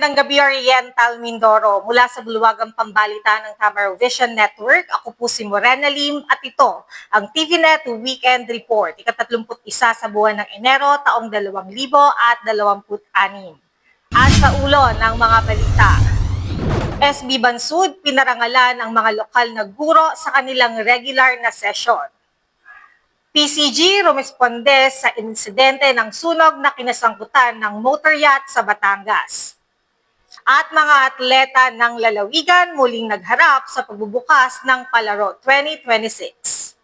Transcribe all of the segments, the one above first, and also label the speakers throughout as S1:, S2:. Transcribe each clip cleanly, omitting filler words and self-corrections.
S1: Magandang gabi, Oriental Mindoro. Mula sa Bulwagang Pambalita ng Tamaraw Vision Network, ako po si Morena Lim at ito ang TVNet Weekend Report, ika-31 sa buwan ng Enero, taong 2026. At sa ulo ng mga balita, SB Bansud, pinarangalan ang mga lokal na guro sa kanilang regular na session. PCG rumesponde sa insidente ng sunog na kinasangkutan ng motor yacht sa Batangas. At mga atleta ng lalawigan muling nagharap sa pagbubukas ng Palaro 2026.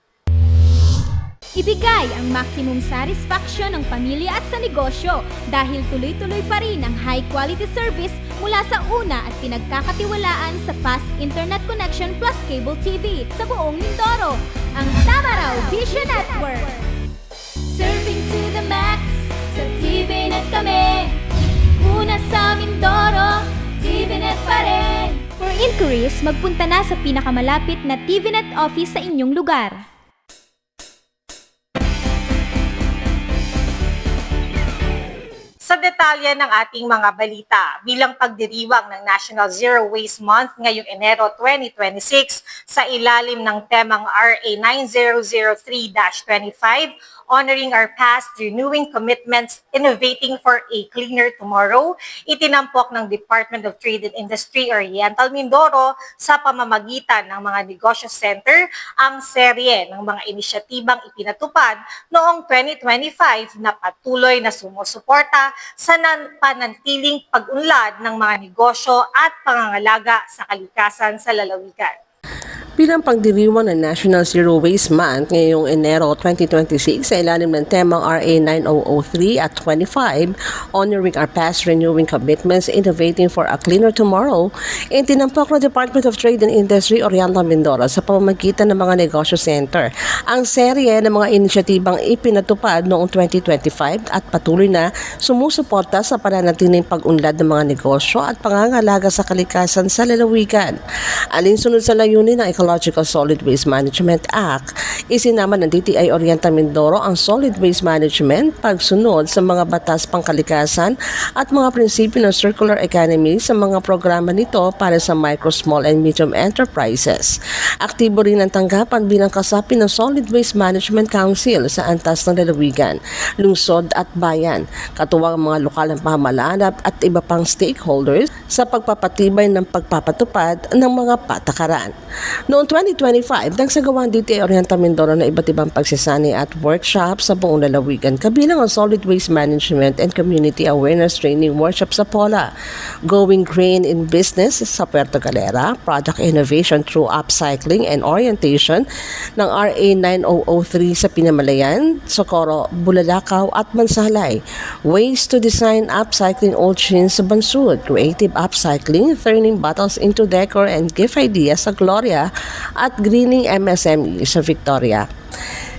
S2: Ibigay ang maximum satisfaction ng pamilya at sa negosyo dahil tuloy-tuloy pa rin ang high-quality service mula sa una at pinagkakatiwalaan sa fast internet connection plus cable TV sa buong Mindoro, ang Tamaraw Vision Network. Serving to the max, sa TVNet kami. Una sa Mindoro, TVNet pa rin. For inquiries, magpunta na sa pinakamalapit na TVNet office sa inyong lugar.
S1: Sa detalye ng ating mga balita, bilang pagdiriwang ng National Zero Waste Month ngayong Enero 2026 sa ilalim ng temang RA 9003-25, Honoring Our Past, Renewing Commitments, Innovating for a Cleaner Tomorrow, itinampok ng Department of Trade and Industry Oriental Mindoro sa pamamagitan ng mga negosyo center ang serye ng mga inisyatibang ipinatupad noong 2025 na patuloy na sumusuporta sa panantiling pag-unlad ng mga negosyo at pangangalaga sa kalikasan sa lalawigan.
S3: Bilang pagdiriwang ng National Zero Waste Month ngayong Enero 2026 sa ilalim ng temang RA 9003 at 25, Honoring Our Past, Renewing Commitments, Innovating for a Cleaner Tomorrow, itinampok ng Department of Trade and Industry Oriental Mindoro sa pamamagitan ng mga negosyo center ang serye ng mga inisyatibang ipinatupad noong 2025 at patuloy na sumusuporta sa pananatiling pag-unlad ng mga negosyo at pangangalaga sa kalikasan sa lalawigan. Alinsunod sa layunin ng Ecological Solid Waste Management Act, isinama ng DTI Oriental Mindoro ang solid waste management, pagsunod sa mga batas pangkalikasan at mga prinsipyo ng circular economy sa mga programa nito para sa micro, small and medium enterprises. Aktibo rin ang tanggapan bilang kasapi ng Solid Waste Management Council sa antas ng lalawigan, lungsod at bayan, katuwang ang mga lokal ng pamahalaan at iba pang stakeholders sa pagpapatibay ng pagpapatupad ng mga patakaran. Noong 2025, nagsagawa ang DTI Oriental Mindoro na iba't ibang pagsasani at workshop sa buong lalawigan, kabilang ang Solid Waste Management and Community Awareness Training Workshop sa Pola, Going Green in Business sa Puerto Galera, Product Innovation through Upcycling and Orientation ng RA 9003 sa Pinamalayan, Socorro, Bulalakaw at Mansalay, Ways to Design Upcycling Old Jeans sa Bansud, Creative Upcycling, Turning Bottles into Decor and Gift Ideas sa Gloria at Greening MSME sa Victoria.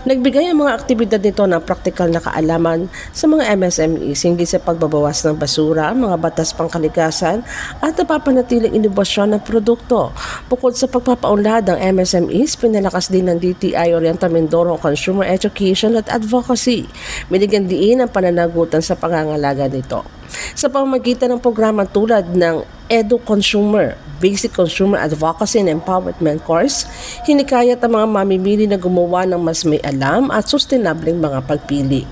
S3: Nagbigay ang mga aktibidad nito ng praktikal na kaalaman sa mga MSME hinggil sa pagbabawas ng basura, mga batas pangkalikasan at napapanatiling inobasyon ng produkto. Bukod sa pagpapaunlad ng MSMEs, pinalakas din ng DTI Oriental Mindoro Consumer Education at Advocacy. Binigyan diin ang pananagutan sa pangangalaga nito sa pamamagitan ng programa tulad ng Edu Consumer, Basic Consumer Advocacy and Empowerment Course, hinikayat ang mga mamimili na gumawa ng mas may alam at sustainableng mga pagpili.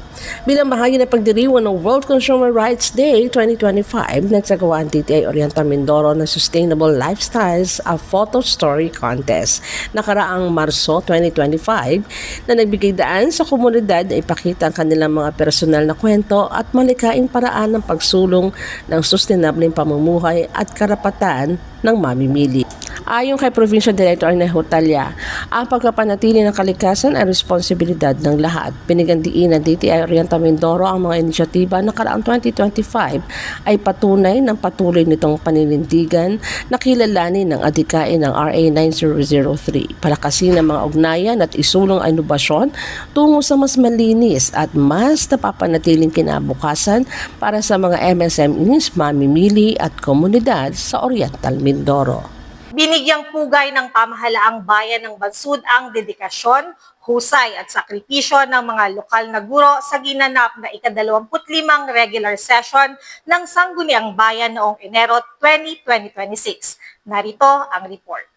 S3: Bilang bahagi ng pagdiriwang ng World Consumer Rights Day 2025, nagsagawa ang DTI Oriental Mindoro ng Sustainable Lifestyles a Photo Story Contest nakaraang Marso 2025 na nagbigay daan sa komunidad na ipakita ang kanilang mga personal na kwento at malikaing paraan ng pagsulong ng sustainableng pamumuhay at karapatan ng mamimili. Ayon kay Provincial Director Arnejo Talya, ang pagpapanatili ng kalikasan ay responsibilidad ng lahat. Pinigyandiin ng DTI Oriental Mindoro ang mga inisyatiba na karaang 2025 ay patunay ng patuloy nitong paninindigan na kilalanin ng adhikain ng RA 9003, palakasin ang mga ugnayan at isulong ang inobasyon tungo sa mas malinis at mas napapanatiling kinabukasan para sa mga MSMEs, mamimili at komunidad sa Oriental Mindoro.
S1: Binigyang pugay ng pamahalaang bayan ng Bansud ang dedikasyon, husay at sakripisyo ng mga lokal na guro sa ginanap na ika-25 regular session ng Sangguniang Bayan noong Enero 2026. Narito ang report.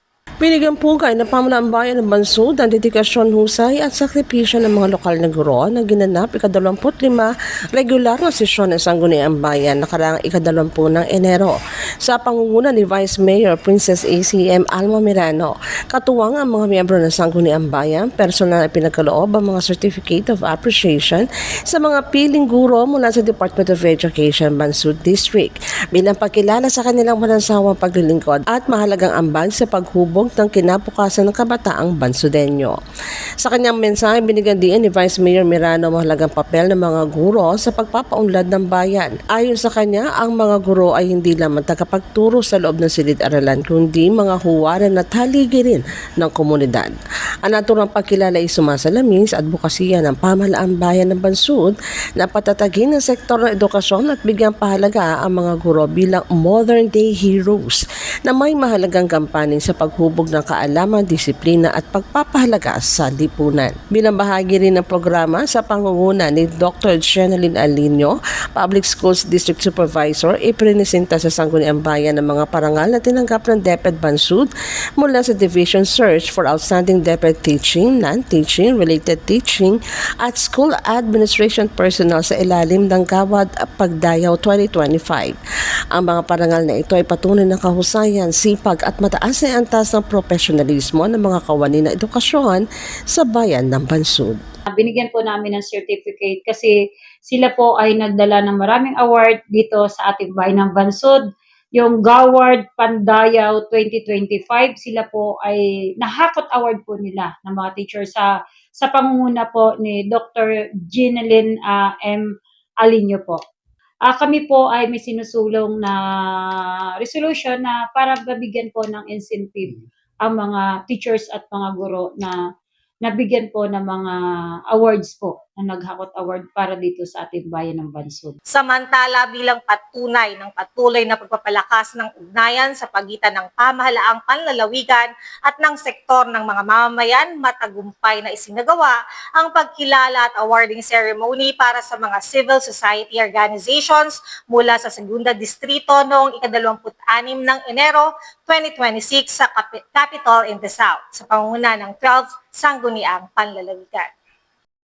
S3: Binigyang pugay ng pamahalaang bayan ng Bansud ang dedikasyon, husay at sakripisyo ng mga lokal na guro na ginanap ika-25 regular na sesyon ng Sangguniang Bayan nakaraang ika-20 ng Enero. Sa pangunguna ni Vice Mayor Princess ACM Alma Mirano, katuwang ang mga miyembro ng Sangguniang Bayan, personal na pinagkaloob ang mga Certificate of Appreciation sa mga piling guro mula sa Department of Education Bansud District bilang pagkilala sa kanilang malansawang paglilingkod at mahalagang ambag sa paghubog ng kinabukasan ng kabataang Bansudenyo. Sa kanyang mensahe, binigyan din ni Vice Mayor Mirano mahalagang papel ng mga guro sa pagpapaunlad ng bayan. Ayon sa kanya, ang mga guro ay hindi lamang tagapagturo sa loob ng silid-aralan kundi mga huwaran at haligi rin ng komunidad. Ang naturang pagkilala ay sumasalamin sa advokasya ng pamahalaang bayan ng Bansud na patatagin ng sektor ng edukasyon at bigyang pahalaga ang mga guro bilang modern-day heroes na may mahalagang gampanin sa paghubog ng kaalaman, disiplina at pagpapahalaga sa lipunan. Bilang bahagi rin ng programa sa pangunguna ni Dr. Jeneline Alinio, Public Schools District Supervisor, iprinisenta sa Sangguniang Bayan ng mga parangal na tinanggap ng DepEd Bansud mula sa Division Search for Outstanding DepEd Teaching, Non-Teaching, Related Teaching at School Administration Personnel sa ilalim ng Gawad Pagdayaw 2025. Ang mga parangal na ito ay patunay ng kahusayan, sipag at mataas na antas ng profesionalismo ng mga kawani ng edukasyon sa bayan ng Bansud.
S4: Binigyan po namin ng certificate kasi sila po ay nagdala ng maraming award dito sa ating bayan ng Bansud. Yung Gawad Pandayaw 2025, sila po ay nahakot award po nila ng mga teacher sa pangunguna po ni Dr. Jeneline M. Alinio po. Kami po ay may sinusulong na resolution na para babigyan po ng incentive ang mga teachers at mga guro na nabigyan po ng mga awards po, na naghakot award para dito sa ating bayan ng Bansud.
S1: Samantala, bilang patunay ng patuloy na pagpapalakas ng ugnayan sa pagitan ng pamahalaang panlalawigan at ng sektor ng mga mamamayan, matagumpay na isinagawa ang pagkilala at awarding ceremony para sa mga civil society organizations mula sa Segunda Distrito noong ika-26 ng Enero 2026 sa Capital in the South sa pangunguna ng 12 Sangguniang Panlalawigan.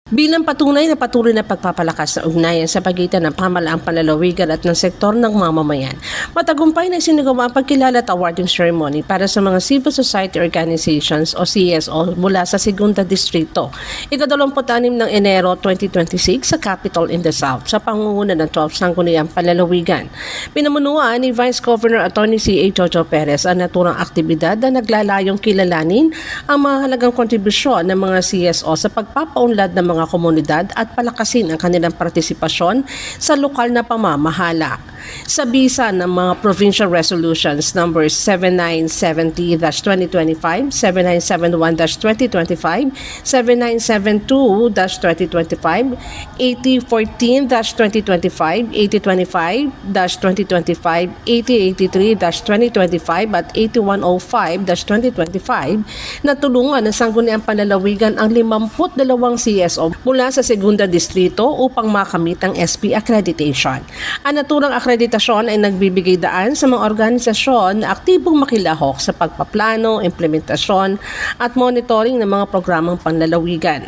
S3: Bilang patunay na patuloy na pagpapalakas ng ugnayan sa pagitan ng pamahalaang panlalawigan at ng sektor ng mamamayan, matagumpay na isinagawa ang pagkilala at awarding ceremony para sa mga civil society organizations o CSO mula sa Segunda Distrito, ika-26 ng Enero 2026 sa Capital in the South sa pangunguna ng 12 Sangguniang Panlalawigan. Pinamunuan ni Vice Governor Atty. C.A. Jojo Perez ang naturang aktibidad na naglalayong kilalanin ang mahalagang kontribusyon ng mga CSO sa pagpapaunlad ng mga komunidad at palakasin ang kanilang partisipasyon sa lokal na pamamahala. Sa bisa ng mga provincial resolutions numbers 7970-2025, 7971-2025, 7972-2025, 8014-2025, 8025-2025, 8083-2025 at 8105-2025 na tulungan ng Sangguniang Panlalawigan ang 52 CSO mula sa Segunda Distrito upang makamit ang SP accreditation. Ang naturang akreditasyon ay nagbibigay daan sa mga organisasyon na aktibong makilahok sa pagpaplano, implementasyon at monitoring ng mga programang panlalawigan.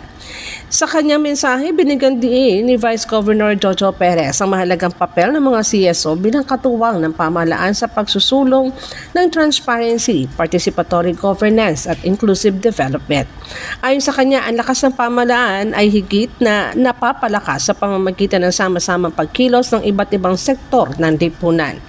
S3: Sa kanyang mensahe, binigyan din ni Vice Governor Jojo Perez ang mahalagang papel ng mga CSO bilang katuwang ng pamahalaan sa pagsusulong ng transparency, participatory governance at inclusive development. Ayon sa kanya, ang lakas ng pamahalaan ay higit na napapalakas sa pamamagitan ng sama-samang pagkilos ng iba't ibang sektor ng lipunan.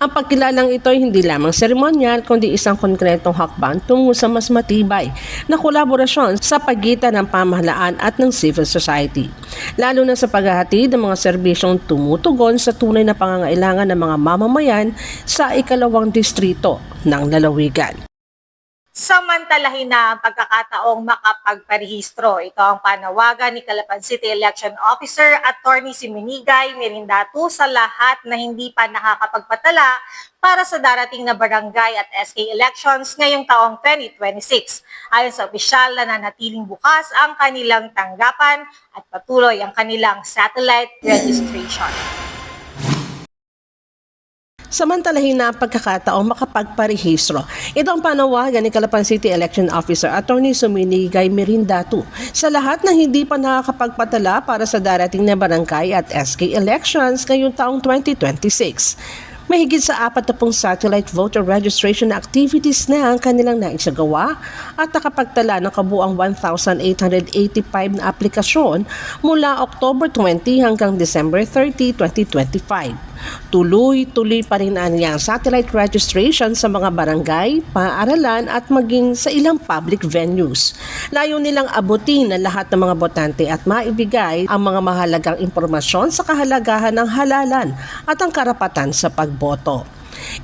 S3: Ang pagkilalang ito ay hindi lamang seremonyal kundi isang konkretong hakbang tungo sa mas matibay na kolaborasyon sa pagitan ng pamahalaan at ng civil society, lalo na sa paghahatid ng mga serbisyong tumutugon sa tunay na pangangailangan ng mga mamamayan sa ikalawang distrito ng lalawigan.
S1: Samantalahin na ang pagkakataong makapagparehistro. Ito ang panawagan ni Calapan City Election Officer Attorney Siminigay Merindatu sa lahat na hindi pa nakakapagpatala para sa darating na barangay at SK elections ngayong taong 2026. Ayon sa opisyal, nananatiling bukas ang kanilang tanggapan at patuloy ang kanilang satellite registration.
S3: Samantalahin na ang pagkakataong makapagparehistro. Ito ang panawagan ni Calapan City Election Officer Attorney Suminigay Merindatu sa lahat ng hindi pa nakakapagpatala para sa darating na barangay at SK elections ngayong taong 2026. Mahigit sa 40 satellite voter registration activities na ang kanilang naisagawa at nakapagtala ng kabuang 1,885 na aplikasyon mula October 20 hanggang December 30, 2025. Tuloy-tuloy pa rin ang satellite registration sa mga barangay, paaralan at maging sa ilang public venues. Layo nilang abutin ng lahat ng mga botante at maibigay ang mga mahalagang impormasyon sa kahalagahan ng halalan at ang karapatan sa pagboto.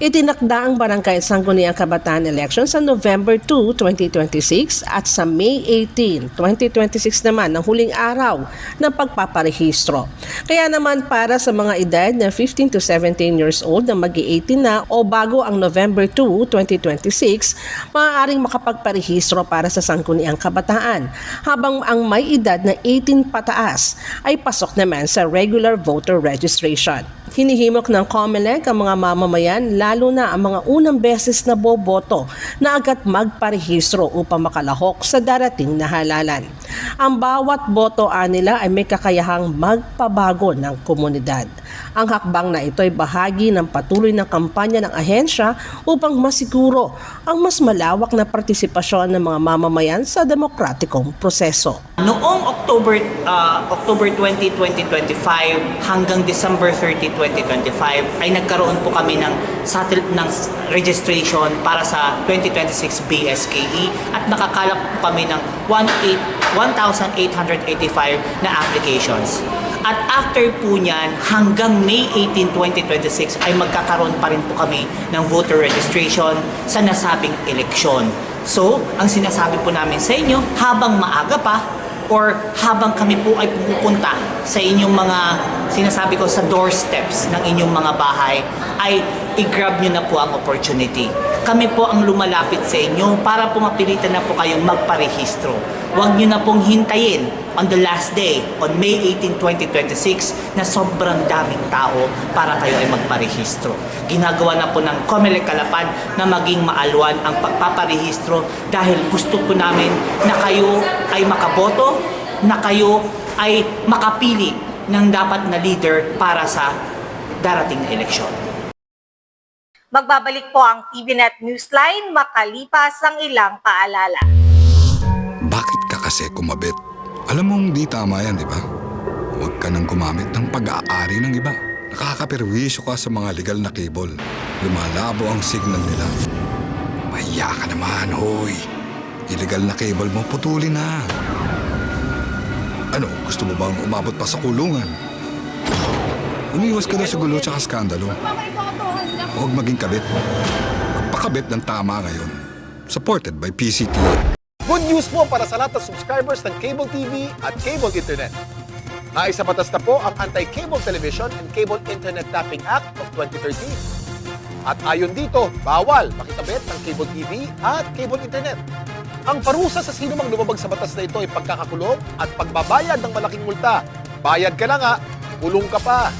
S3: Itinakda ang Barangay Sangguniang Kabataan election sa November 2, 2026 at sa May 18, 2026 naman ang huling araw ng pagpaparehistro. Kaya naman para sa mga edad na 15 to 17 years old na mag-18 na o bago ang November 2, 2026, maaaring makapagparehistro para sa Sangguniang Kabataan, habang ang may edad na 18 pataas ay pasok naman sa regular voter registration. Hinihimok ng COMELEC ang mga mamamayan, lalo na ang mga unang beses na boboto, na agad magparehistro upang makalahok sa darating na halalan. Ang bawat boto nila ay may kakayahang magpabago ng komunidad. Ang hakbang na ito ay bahagi ng patuloy ng kampanya ng ahensya upang masiguro ang mas malawak na partisipasyon ng mga mamamayan sa demokratikong proseso.
S5: Noong October 20, 2025 hanggang December 30, 2025 ay nagkaroon po kami ng registration para sa 2026 BSKE at nakakalap po kami ng 1,885 na applications. At after po niyan, hanggang May 18, 2026 ay magkakaroon pa rin po kami ng voter registration sa nasabing eleksyon. So, ang sinasabi po namin sa inyo, habang maaga pa, or habang kami po ay pumupunta sa inyong mga sinasabi ko sa doorsteps ng inyong mga bahay, ay i-grab nyo na po ang opportunity. Kami po ang lumalapit sa inyo para po mapilitan na po kayong magparehistro. Huwag nyo na pong hintayin on the last day, on May 18, 2026, na sobrang daming tao para kayo ay magparehistro. Ginagawa na po ng COMELEC Calapan na maging maalwan ang pagpaparehistro dahil gusto po namin na kayo ay makaboto, na kayo ay makapili ng dapat na leader para sa darating na eleksyon.
S1: Magbabalik po ang TVNet Newsline makalipas ang ilang paalala.
S6: Bakit ka kasi kumabit? Alam mong di tama yan, di ba? Huwag ka nang gumamit ng pag-aari ng iba. Nakakaperwisyo ka sa mga legal na cable. Lumalabo ang signal nila. Mahiya ka naman, hoy. Illegal na cable mo, putulin na. Ano, gusto mo bang umabot pa sa kulungan? Umiwas ka na sa gulo tsaka skandalo. Huwag maging kabit. Magpakabit ng tama ngayon. Supported by PCTV.
S7: Good news po para sa lahat ng subscribers ng Cable TV at Cable Internet. Naisabatas na po ang Anti-Cable Television and Cable Internet Tapping Act of 2013. At ayon dito, bawal makikabit ng Cable TV at Cable Internet. Ang parusa sa sino mang lumabag sa batas na ito ay pagkakakulong at pagbabayad ng malaking multa. Bayad ka na nga, kulong ka pa.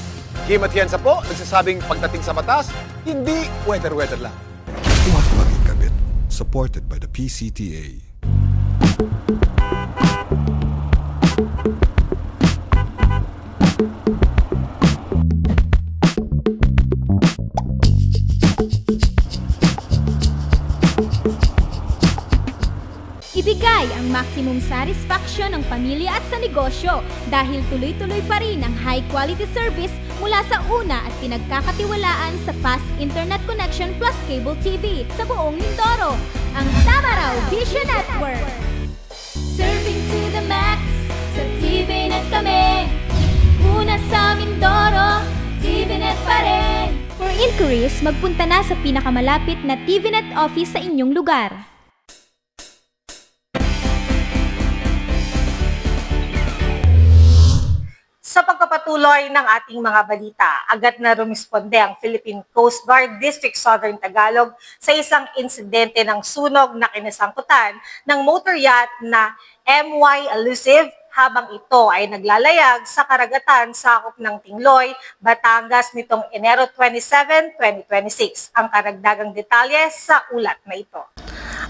S7: Kim Atienza po, nagsasabing pagdating sa batas, hindi weather-weather lang.
S6: Huwag maging kabit. Supported by the PCTA.
S2: Ibigay ang maximum satisfaction ng pamilya at sa negosyo dahil tuloy-tuloy pa rin ang high-quality service mula sa una at pinagkakatiwalaan sa fast internet connection plus cable TV sa buong Mindoro, ang Tamaraw Vision Network. Serving to the max, sa TVNet kami. Una sa Mindoro, TVNet pa rin. For inquiries, magpunta na sa pinakamalapit na TVNet office sa inyong lugar.
S1: pagpapatuloy ng ating mga balita, agad na rumisponde ang Philippine Coast Guard District Southern Tagalog sa isang insidente ng sunog na kinasangkutan ng motor yacht na MY Elusive habang ito ay naglalayag sa karagatan sakop ng Tingloy, Batangas nitong Enero 27, 2026. Ang karagdagang detalye sa ulat na ito.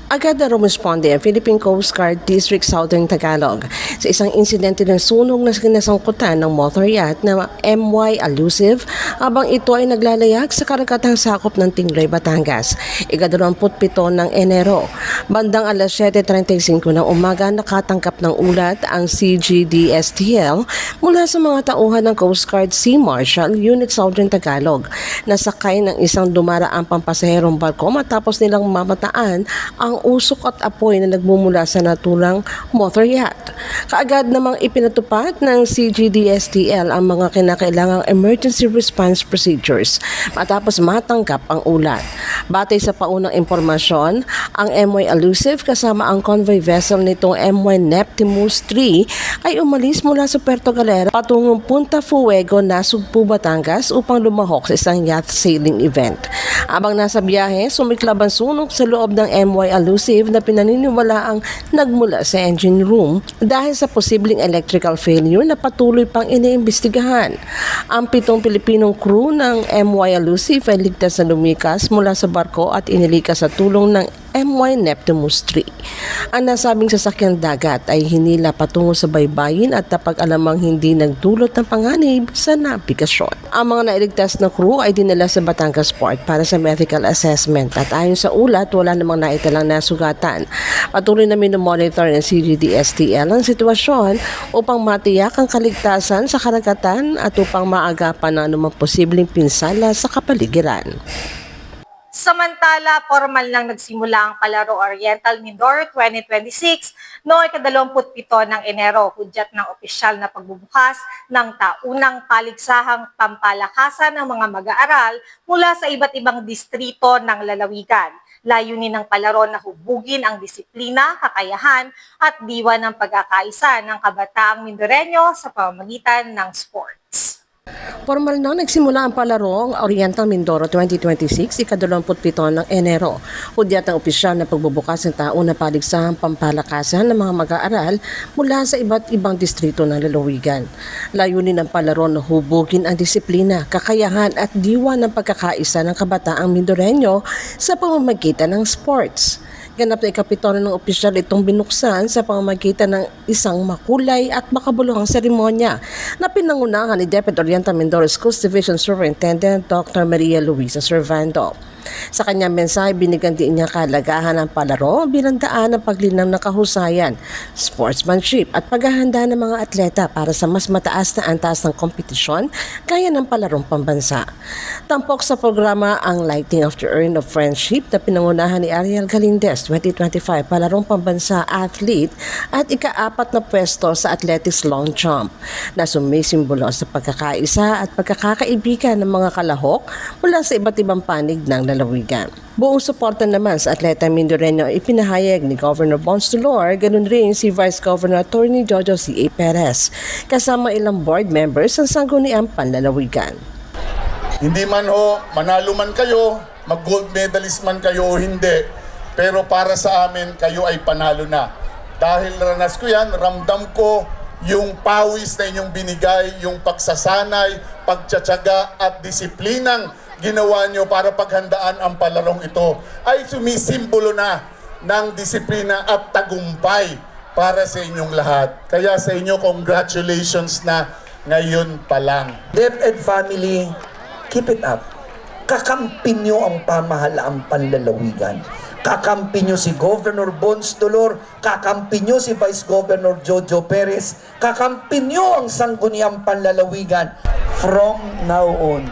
S3: Agad na rumisponde ang Philippine Coast Guard District Southern Tagalog sa isang insidente ng sunog na kinasangkutan ng motor yacht na MY Elusive habang ito ay naglalayag sa karagatang sakop ng Tingloy, Batangas. Ika-27 ng Enero. Bandang alas 7:35 ng umaga nakatangkap ng ulat ang CGD-STL mula sa mga tauhan ng Coast Guard Sea Marshal Unit Southern Tagalog na sakay ng isang dumaraang pampasaherong barko matapos nilang mamataan ang usok at apoy na nagmumula sa naturang motor yacht. Kaagad namang ipinatupad ng CGD-STL ang mga kinakailangang emergency response procedures matapos matanggap ang ulat. Batay sa paunang impormasyon, ang MY Elusive kasama ang convoy vessel nitong MY Neptimus 3 ay umalis mula sa Puerto Galera patungong Punta Fuego, Nasugbu, Batangas upang lumahok sa isang yacht sailing event. Habang nasa biyahe, sumiklab ang sunog sa loob ng MY Elusive na pinaniniwalaang nagmula sa engine room dahil sa posibleng electrical failure na patuloy pang iniimbestigahan. Ang 7 Pilipinong crew ng MY Elusive ay ligtas na lumikas mula sa barko at inilikas sa tulong ng MY Neptimus 3. Ang nasabing sasakyang dagat ay hinila patungo sa baybayin at napag-alamang hindi nagdulot ng panganib sa nabigasyon. Ang mga nailigtas na crew ay dinala sa Batangas Port para sa medical assessment at ayon sa ulat, wala namang naitalang nasugatan. Patuloy na minomonitor ng CGD-STL ang sitwasyon upang matiyak ang kaligtasan sa karagatan at upang maagapan ang anumang posibleng pinsala sa kapaligiran.
S1: Samantala, formal nang nagsimula ang Palaro Oriental Mindoro 2026 noong ika-27 ng Enero, hudyat ng opisyal na pagbubukas ng taunang paligsahang pampalakasan ng mga mag-aaral mula sa iba't ibang distrito ng lalawigan. Layunin ng palaro na hubugin ang disiplina, kakayahan at diwa ng pagkakaisa ng kabataang Mindoreño sa pamamagitan ng sports.
S3: Formal na nagsimula ang palarong Oriental Mindoro 2026, ika-27 ng Enero. Hudyat ng opisyal na pagbubukas ng taon na paligsahang pampalakasan ng mga mag-aaral mula sa iba't ibang distrito ng lalawigan. Layunin ng palaro na hubugin ang disiplina, kakayahan at diwa ng pagkakaisa ng kabataang Mindoreño sa pamamagitan ng sports. Ganap na ikapitolo ng opisyal itong binuksan sa pamamagitan ng isang makulay at makabuluhang seremonya na pinangunahan ni Deputy Oriental Mindoro Schools Division Superintendent Dr. Maria Luisa Servando. Sa kanyang mensahe, binigyan din niya kahalagahan ng palaro bilang daan ng paglinang ng kahusayan, sportsmanship at paghahanda ng mga atleta para sa mas mataas na antas ng kompetisyon gaya ng palarong pambansa. Tampok sa programa ang Lighting of the Urn of Friendship na pinangunahan ni Ariel Galindez 2025 palarong pambansa athlete at ika-4 na pwesto sa athletics long jump na sumisimbolo sa pagkakaisa at pagkakaibigan ng mga kalahok mula sa iba't ibang panig ng lalawigan. Buong suporta naman sa atleta Mindoreño ay ipinahayag ni Governor Bons Dolor, ganun rin si Vice Governor Attorney Jojo C.A. Perez, kasama ilang board members ng sangguniang panlalawigan.
S8: Hindi man ho, manalo man kayo, mag-gold medalist man kayo o hindi, pero para sa amin, kayo ay panalo na. Dahil ranas ko yan, ramdam ko yung pawis na inyong binigay, yung pagsasanay, pagtsatsaga at disiplinang ginawa nyo para paghandaan ang palarong ito ay sumisimbolo na ng disiplina at tagumpay para sa inyong lahat. Kaya sa inyo, congratulations na ngayon pa lang.
S9: DepEd family, keep it up. Kakampi nyo ang pamahalaang panlalawigan. Kakampi nyo si Governor Bons Dolor, kakampi nyo si Vice Governor Jojo Perez, kakampi nyo ang sangguniang panlalawigan. From now on,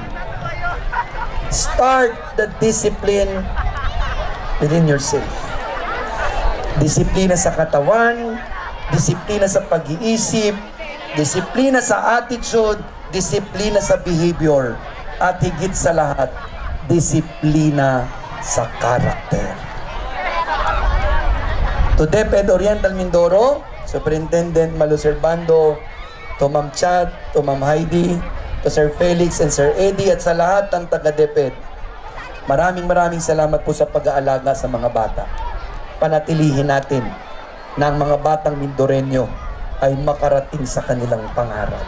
S9: start the discipline within yourself. Disiplina sa katawan, disiplina sa pag-iisip, disiplina sa attitude, disiplina sa behavior, at higit sa lahat, disiplina sa karakter. To DepEd Oriental Mindoro, Superintendent Malu Servando, to Ma'am Chad, to Ma'am Heidi, to Sir Felix and Sir Eddie at sa lahat ng taga-DepEd. Maraming salamat po sa pag-aalaga sa mga bata. Panatilihin natin na ang mga batang Mindoreño ay makarating sa kanilang pangarap.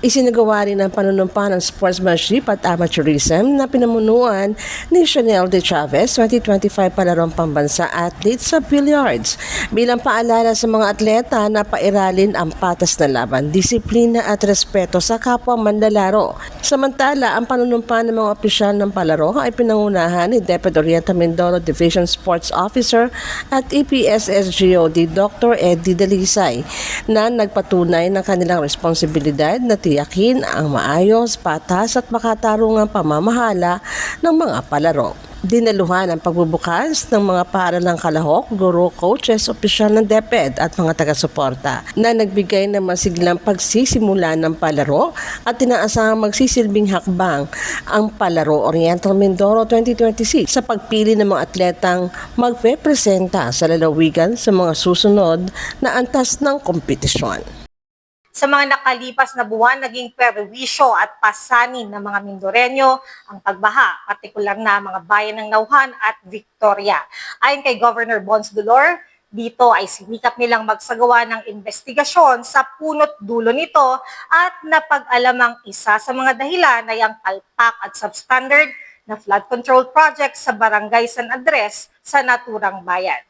S3: Isinagawa rin ang panunumpa ng sportsmanship at amateurism na pinamunuan ni Chanel de Chavez 2025 Palarong Pambansa Athlete sa Billiards bilang paalala sa mga atleta na pairalin ang patas na laban, disiplina at respeto sa kapwa manlalaro. Samantala, ang panunumpa ng mga opisyal ng palaro ay pinangunahan ni DepEd Oriental Mindoro Division Sports Officer at EPSSGOD Dr. Eddie Dalisay na nagpatunay ng kanilang responsibilidad na tiyakin ang maayos, patas at makatarungang pamamahala ng mga palaro. Dinaluhan ang pagbubukas ng mga paaralang kalahok, guro, coaches, opisyal ng DepEd at mga taga-suporta na nagbigay ng masiglang pagsisimula ng palaro at inaasahang magsisilbing hakbang ang Palaro Oriental Mindoro 2026 sa pagpili ng mga atletang magpe-presenta sa lalawigan sa mga susunod na antas ng kompetisyon.
S1: Sa mga nakalipas na buwan, naging perwisyo at pasanin ng mga Mindoreño ang pagbaha, partikular na mga bayan ng Nauhan at Victoria. Ayon kay Governor Bons Dolor, dito ay sinikap nilang magsagawa ng investigasyon sa punot dulo nito at napag-alamang isa sa mga dahilan ay ang palpak at substandard na flood control project sa Barangay San Andres sa naturang bayan.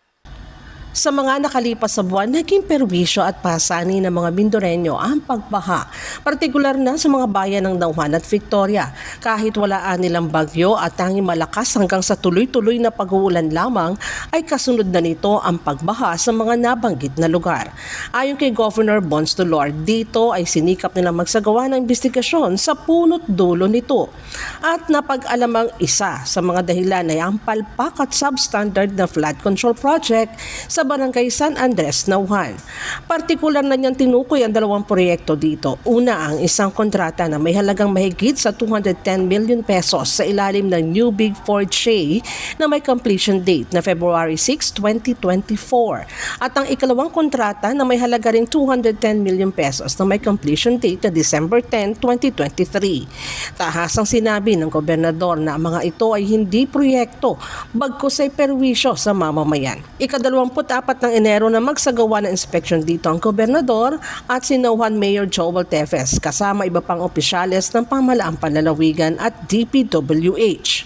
S3: Sa mga nakalipas sa buwan, naging perwisyo at pasani ng mga Mindoreño ang pagbaha, partikular na sa mga bayan ng Nauhan at Victoria. Kahit walaan nilang bagyo at tanging malakas hanggang sa tuloy-tuloy na pag-uulan lamang, ay kasunod na nito ang pagbaha sa mga nabanggit na lugar. Ayon kay Governor Bons Dolor, dito ay sinikap nilang magsagawa ng investigasyon sa punot dulo nito. At napag-alamang isa sa mga dahilan ay ang palpak at substandard na flood control project sa Barangay San Andres, Nauhan. Partikular na niyang tinukoy ang dalawang proyekto dito. Una, ang isang kontrata na may halagang mahigit sa 210 million pesos sa ilalim ng New Big Ford Shea na may completion date na February 6, 2024. At ang ikalawang kontrata na may halaga ring 210 million pesos na may completion date na December 10, 2023. Tahasang sinabi ng gobernador na ang mga ito ay hindi proyekto, bagkus ay perwisyo sa mamamayan. Ika-24 ng Enero na magsagawa ng inspeksyon dito ang gobernador at si Nauhan Mayor Joel Tevez kasama iba pang opisyales ng pamahalaang panlalawigan at DPWH.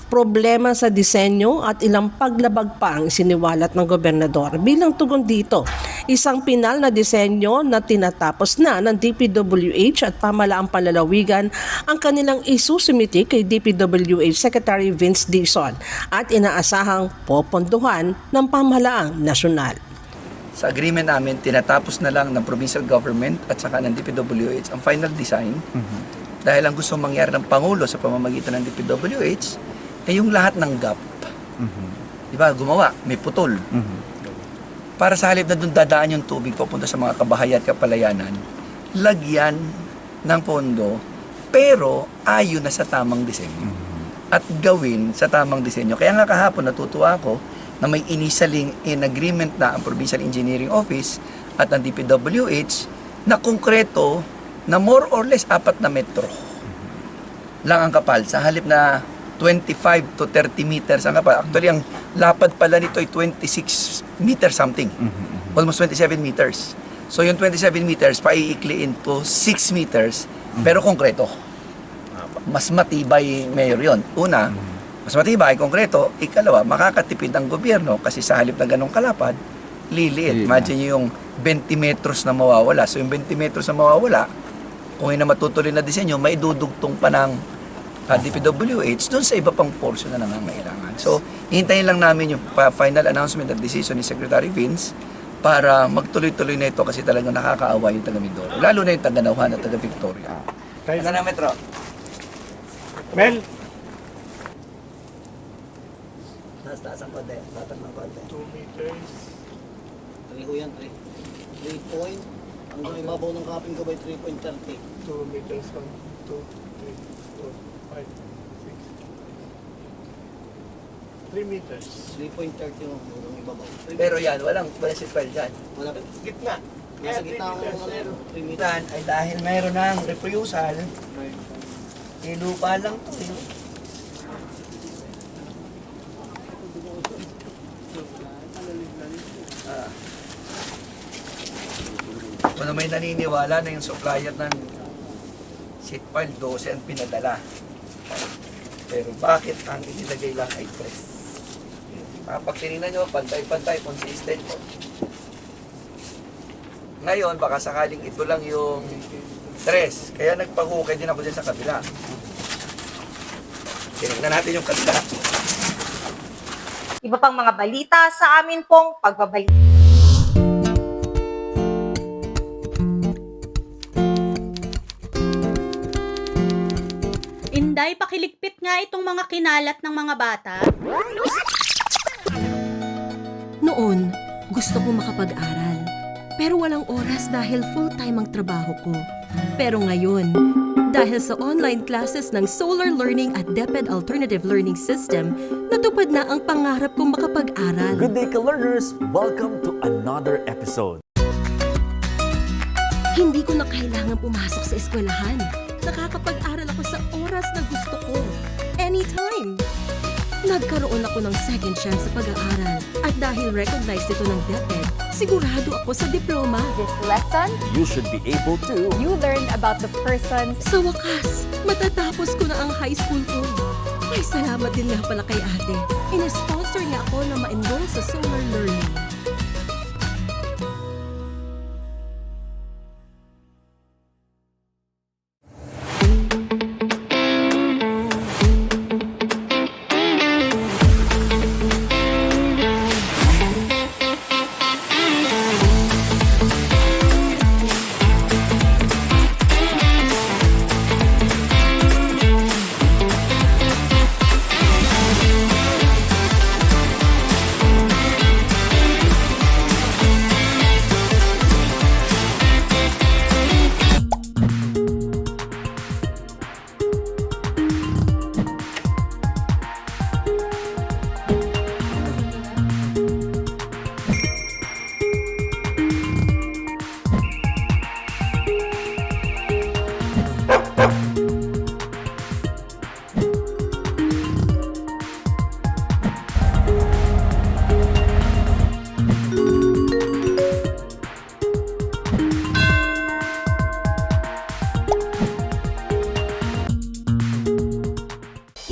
S3: Problema sa disenyo at ilang paglabag pa ang isiniwalat ng gobernador. Bilang tugon dito, isang pinal na disenyo na tinatapos na ng DPWH at pamahalaang panlalawigan ang kanilang isusumiti kay DPWH Secretary Vince Dizon at inaasahang popondohan ng pamahalaang nasyonal.
S10: Sa agreement namin, tinatapos na lang ng provincial government at saka ng DPWH ang final design dahil ang gusto mangyari ng Pangulo sa pamamagitan ng DPWH ay yung lahat ng gap. Diba? Gumawa, may putol. Para sa halip na doon dadaan yung tubig papunta sa mga kabahayan at kapalayanan, lagyan ng pondo pero ayon na sa tamang disenyo. At gawin sa tamang disenyo. Kaya nga kahapon natutuwa ako na may inisaling in agreement na ang Provincial Engineering Office at ang DPWH na konkreto na more or less 4 na metro lang ang kapal sa halip na 25 to 30 meters ang kapal. Actually, ang lapad pala nito ay 26 meters something. Almost 27 meters. So yung 27 meters, paiikliin to 6 meters, pero konkreto. Mas matibay, Mayor, yun. Una, mas matibay, konkreto. Ikalawa, makakatipid ang gobyerno kasi sa halip na ganong kalapad, liliit. Imagine nyo yung 20 metros na mawawala. So yung 20 metros na mawawala, kung yun na matutuloy na disenyo, may dudugtong pa ng DPWH doon sa iba pang portion na nangangailangan. So, hintayin lang namin yung final announcement at decision ni Secretary Vince para magtuloy-tuloy na ito kasi talagang nakakaawa yung taga Mindoro. Lalo na yung taga Nauhan at taga Victoria. Ano na, Metro?
S11: Mel!
S10: Taas ang konti. Tatag ng konti.
S11: 2 meters.
S10: 3 ko yan, 3. 3 point. Hanggang ibabaw ng kaping gabay, 3.30.
S11: 2 meters. 1, 2, 3, 4, 5, 6. 3 meters.
S10: 3.30 yung ibabaw. Pero yan, walang seatbelt dyan.
S11: Gitna.
S10: Nasa gitna ng primitan ay dahil mayroon ng refusal, lupa lang to eh. Kung may naniniwala na yung supplier ng seat file 12 ang pinadala. Pero bakit ang inilagay lang ay 3? Pag tinignan nyo, pantay-pantay, consistent po. Ngayon, baka sakaling ito lang yung 3. Kaya nagpahukay din ako din sa kabila. Tinignan natin yung kabila.
S1: Iba pang mga balita sa amin pong pagbabalik.
S12: Inday, pakiligpit nga itong mga kinalat ng mga bata.
S13: Noon, gusto ko makapag-aral. Pero walang oras dahil full-time ang trabaho ko. Pero ngayon, dahil sa online classes ng Solar Learning at DepEd Alternative Learning System, natupad na ang pangarap kong makapag-aral.
S14: Good day, ka-learners! Welcome to another episode.
S13: Hindi ko na kailangan pumasok sa eskwelahan. Nakakapag-aral ako sa oras na gusto ko. Anytime! Nagkaroon ako ng second chance sa pag-aaral. At dahil recognized ito ng DepEd, sigurado ako sa diploma.
S15: This lesson,
S14: You should be able to.
S15: you learned about the persons.
S13: Sa wakas, matatapos ko na ang high school ko. Ay, salamat din nga pala kay ate. Ina-sponsor niya ako na ma-enroll sa Solar Learning.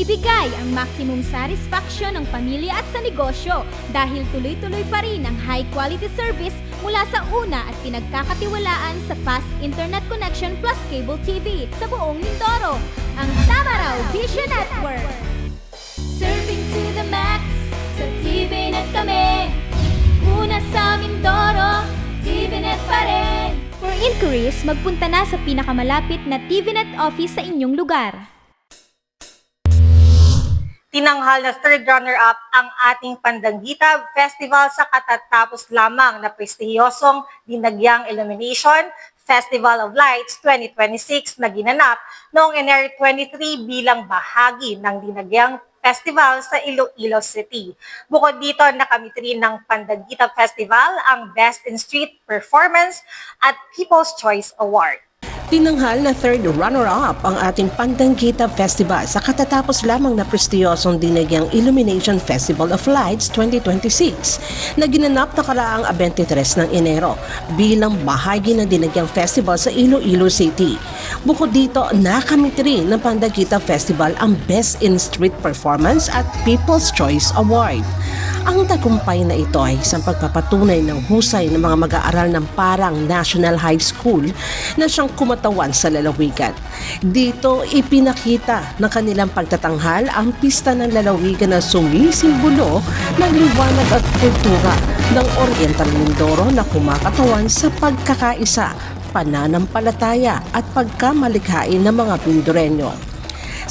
S2: Ibigay ang maximum satisfaction ng pamilya at sa negosyo dahil tuloy-tuloy pa rin ang high-quality service mula sa una at pinagkakatiwalaan sa fast internet connection plus cable TV sa buong Mindoro, ang Tamaraw Vision Network. Serving to the max, sa TVNet kami. Una sa Mindoro, TVNet pa rin. For inquiries, magpunta na sa pinakamalapit na TVNet office sa inyong lugar.
S1: Tinanghal na third runner-up ang ating Pandanggita Festival sa katatapos lamang na prestihiyosong Dinagyang Illumination Festival of Lights 2026 na ginanap noong Enero 23 bilang bahagi ng Dinagyang Festival sa Iloilo City. Bukod dito, nakamit rin ng Pandanggita Festival ang Best in Street Performance at People's Choice Award.
S3: Tinanghal na third runner-up ang ating Pandanggita Festival sa katatapos lamang na prestiyosong Dinagyang Illumination Festival of Lights 2026 na ginanap na karaang 23 ng Enero bilang bahagi ng Dinagyang Festival sa Iloilo City. Bukod dito, nakamit rin ng Pandanggita Festival ang Best in Street Performance at People's Choice Award. Ang tagumpay na ito ay isang pagpapatunay ng husay ng mga mag-aaral ng Parang National High School na siyang kumatawan sa lalawigan. Dito, ipinakita ng kanilang pagtatanghal ang pista ng lalawigan na sumisimbolo ng liwanag at kultura ng Oriental Mindoro na kumakatawan sa pagkakaisa, pananampalataya at pagkamalikhain ng mga Mindoreño.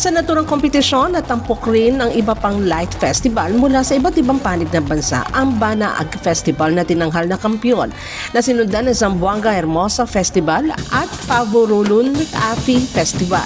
S3: Sa naturang kompetisyon, natampok rin ang iba pang light festival mula sa iba't ibang panig ng bansa ang Banaag Festival na tinanghal na kampiyon na sinundan ng Zamboanga Hermosa Festival at Pavorulun Afi Festival.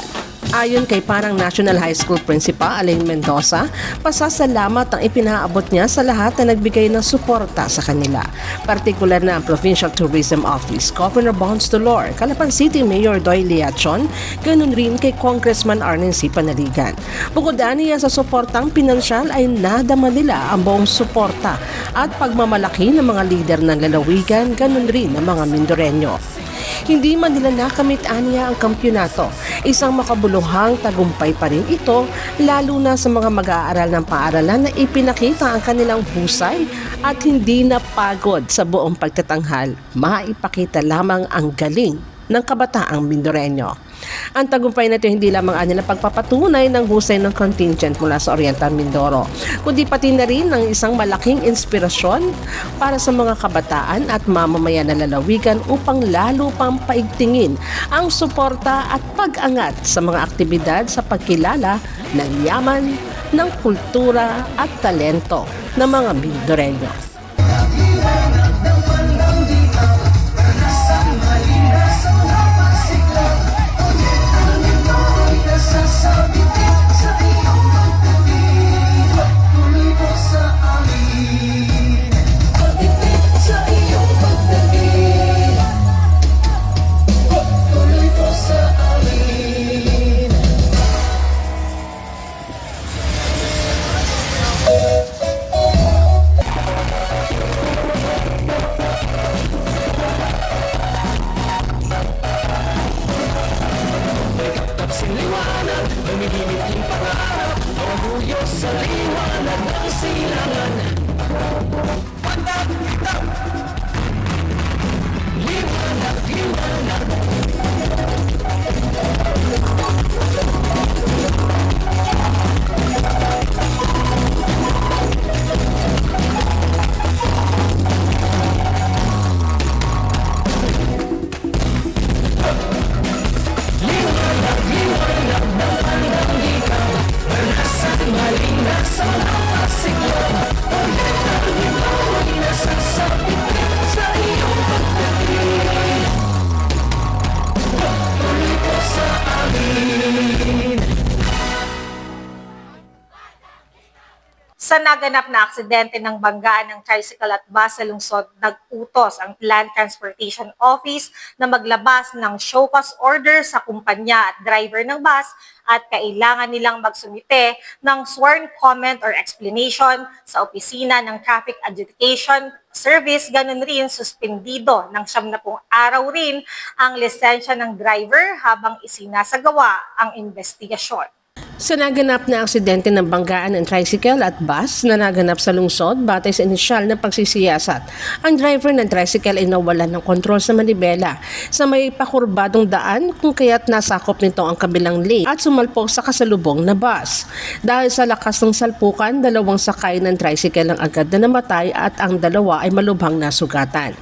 S3: Ayon kay parang National High School Principal Alain Mendoza, pasasalamat ang ipinaabot niya sa lahat na nagbigay ng suporta sa kanila. Partikular na ang Provincial Tourism Office, Governor Bons Dolor, Calapan City Mayor Doy Liachon, ganun rin kay Congressman Arnen C. Panaligan. Bukod niya sa suportang pinansyal ay nadama nila ang buong suporta at pagmamalaki ng mga lider ng lalawigan, ganun rin ng mga Mindoreño. Hindi man nila nakamit aniya ang kampyonato. Isang makabuluhang tagumpay pa rin ito, lalo na sa mga mag-aaral ng paaralan na ipinakita ang kanilang husay at hindi napagod sa buong pagtatanghal. Maipakita lamang ang galing ng kabataang Mindoreño. Ang tagumpay na ito hindi lamang anilang pagpapatunay ng husay ng contingent mula sa Oriental Mindoro, kundi pati na rin ng isang malaking inspirasyon para sa mga kabataan at mamamayan na lalawigan upang lalo pang paigtingin ang suporta at pag-angat sa mga aktibidad sa pagkilala ng yaman, ng kultura at talento ng mga Mindoreño.
S1: Sa naganap na aksidente ng banggaan ng tricycle at bus sa lungsod, nag-utos ang Land Transportation Office na maglabas ng show cause order sa kumpanya at driver ng bus at kailangan nilang magsumite ng sworn comment or explanation sa opisina ng Traffic Adjudication Service. Ganun rin, suspendido ng 70 araw rin ang lisensya ng driver habang isinasagawa ang investigasyon.
S3: Sa naganap na aksidente ng banggaan ng tricycle at bus na naganap sa lungsod, batay sa inisyal na pagsisiyasat, ang driver ng tricycle ay nawalan ng kontrol sa manibela sa may pakurbadong daan kung kaya't nasakop nito ang kabilang lane at sumalpok sa kasalubong na bus. Dahil sa lakas ng salpukan, 2 sakay ng tricycle ang agad na namatay at ang 2 ay malubhang nasugatan.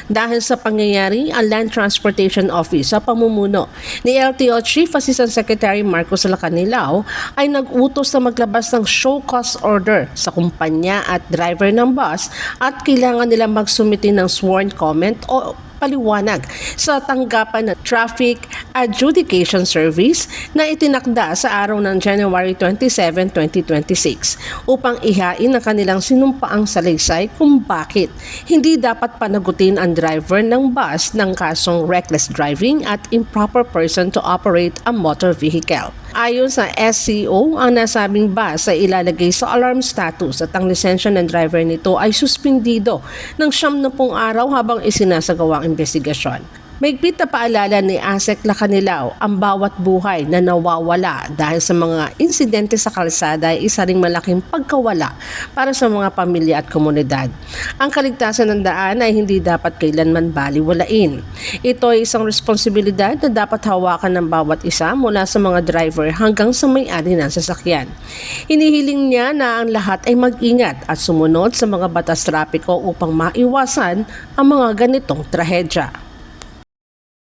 S3: Dahil sa pangyayari, ang Land Transportation Office sa pamumuno ni LTO Chief Assistant Secretary Marcos Lacanilao ay nag-utos na maglabas ng show cause order sa kumpanya at driver ng bus at kailangan nila magsumite ng sworn comment o paliwanag sa tanggapan ng Traffic Adjudication Service na itinakda sa araw ng January 27, 2026 upang ihain ang kanilang sinumpaang salaysay kung bakit hindi dapat panagutin ang driver ng bus ng kasong reckless driving at improper person to operate a motor vehicle. Ayon sa SCO, ang nasabing bus ay ilalagay sa alarm status at ang lisensya ng driver nito ay suspindido ng 70 araw habang isinasagawa ang investigasyon. Mahigpit na paalala ni ASEC Lacanilao, ang bawat buhay na nawawala dahil sa mga insidente sa kalsada ay isa ring malaking pagkawala para sa mga pamilya at komunidad. Ang kaligtasan ng daan ay hindi dapat kailanman baliwalain. Ito ay isang responsibilidad na dapat hawakan ng bawat isa mula sa mga driver hanggang sa may-ari ng sasakyan. Hinihiling niya na ang lahat ay mag-ingat at sumunod sa mga batas trapiko upang maiwasan ang mga ganitong trahedya.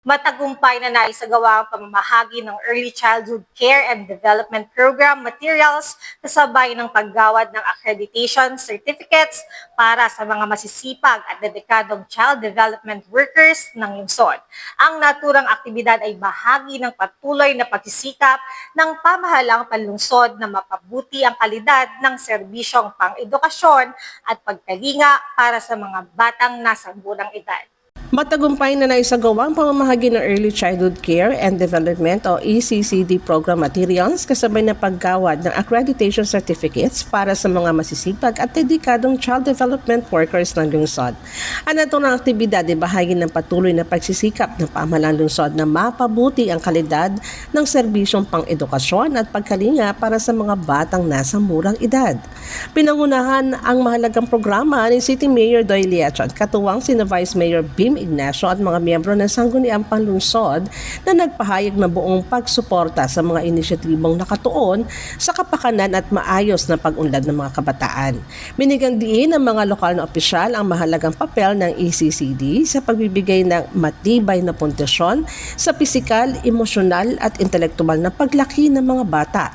S1: Matagumpay na naisagawa ang pamamahagi ng Early Childhood Care and Development Program materials kasabay ng paggawad ng accreditation certificates para sa mga masisipag at dedikadong child development workers ng lungsod. Ang naturang aktibidad ay bahagi ng patuloy na pagsisikap ng pamahalang panlungsod na mapabuti ang kalidad ng serbisyong pang-edukasyon at pagkalinga para sa mga batang nasa murang edad.
S3: Matagumpay na naisagawa ang pamamahagi ng Early Childhood Care and Development o ECCD program materials kasabay na paggawad ng accreditation certificates para sa mga masisipag at dedikadong child development workers ng lungsod. Ang naturang aktibidad ay bahagi ng patuloy na pagsisikap ng pamahalang lungsod na mapabuti ang kalidad ng serbisyong pang-edukasyon at pagkalinga para sa mga batang nasa murang edad. Pinangunahan ang mahalagang programa ni City Mayor Doy Leacho at katuwang sina Vice Mayor Bim Ignacio at mga miyembro ng Sangguniang Panlungsod na nagpahayag ng buong pagsuporta sa mga inisyatibong nakatuon sa kapakanan at maayos na pag-unlad ng mga kabataan. Binigyan diin ng mga lokal na opisyal ang mahalagang papel ng ECCD sa pagbibigay ng matibay na pundasyon sa pisikal, emosyonal at intelektual na paglaki ng mga bata.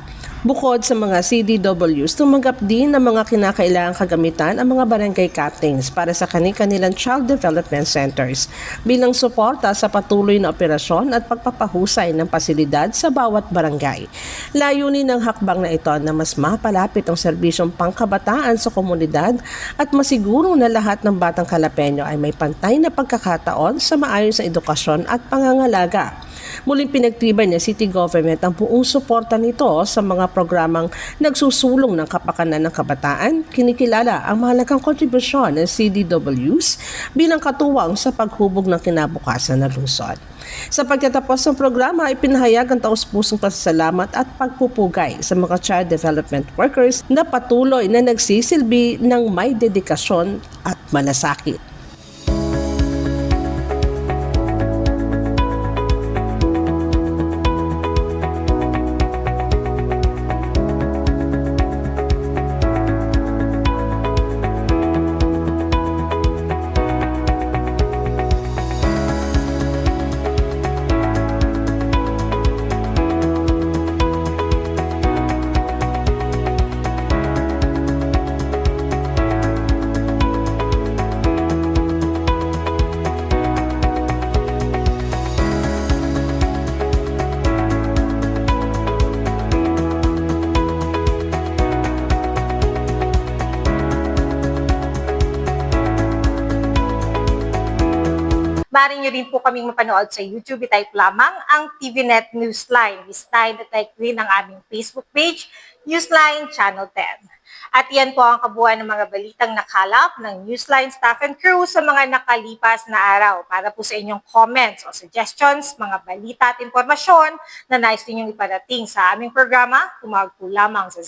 S3: Bukod sa mga CDWs, tumanggap din ng mga kinakailangang kagamitan ang mga barangay captains para sa kanilang child development centers bilang suporta sa patuloy na operasyon at pagpapahusay ng pasilidad sa bawat barangay. Layunin ng hakbang na ito na mas mapalapit ang serbisyong pangkabataan sa komunidad at masiguro na lahat ng batang Kalapeño ay may pantay na pagkakataon sa maayos na edukasyon at pangangalaga. Muling pinagtibay ng City Government ang buong suporta nito sa mga programang nagsusulong ng kapakanan ng kabataan. Kinikilala ang mahalagang kontribusyon ng CDWs bilang katuwang sa paghubog ng kinabukasan ng lungsod. Sa pagtatapos ng programa ay pinahayag ang taus-pusong pasasalamat at pagpupugay sa mga child development workers na patuloy na nagsisilbi ng may dedikasyon at malasakit.
S1: Maaari nyo rin po kaming mapanood sa YouTube. I-type lamang ang TVNet Newsline. Bisitahin at like rin ang aming Facebook page, Newsline Channel 10. At yan po ang kabuuan ng mga balitang nakalap ng Newsline staff and crew sa mga nakalipas na araw. Para po sa inyong comments o suggestions, mga balita at informasyon na nais ninyong iparating sa aming programa, tumawag po lamang sa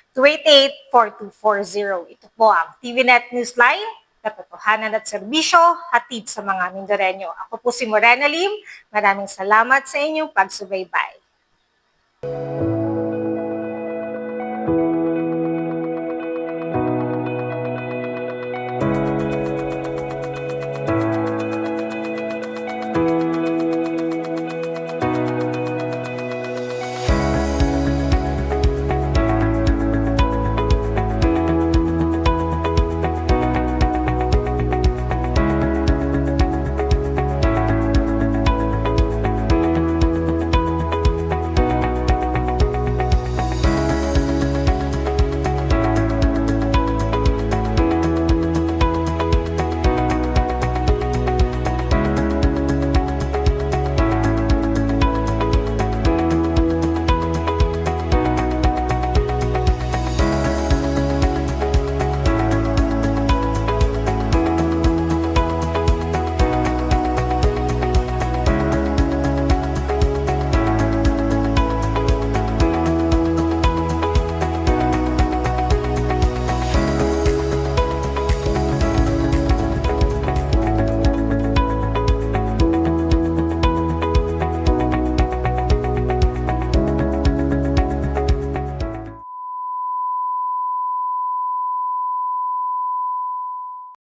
S1: 043-288-4240. Ito po ang TVNet Newsline, katotohanan at serbisyo, hatid sa mga Mindoreño. Ako po si Morena Lim. Maraming salamat sa inyong pagsubaybay.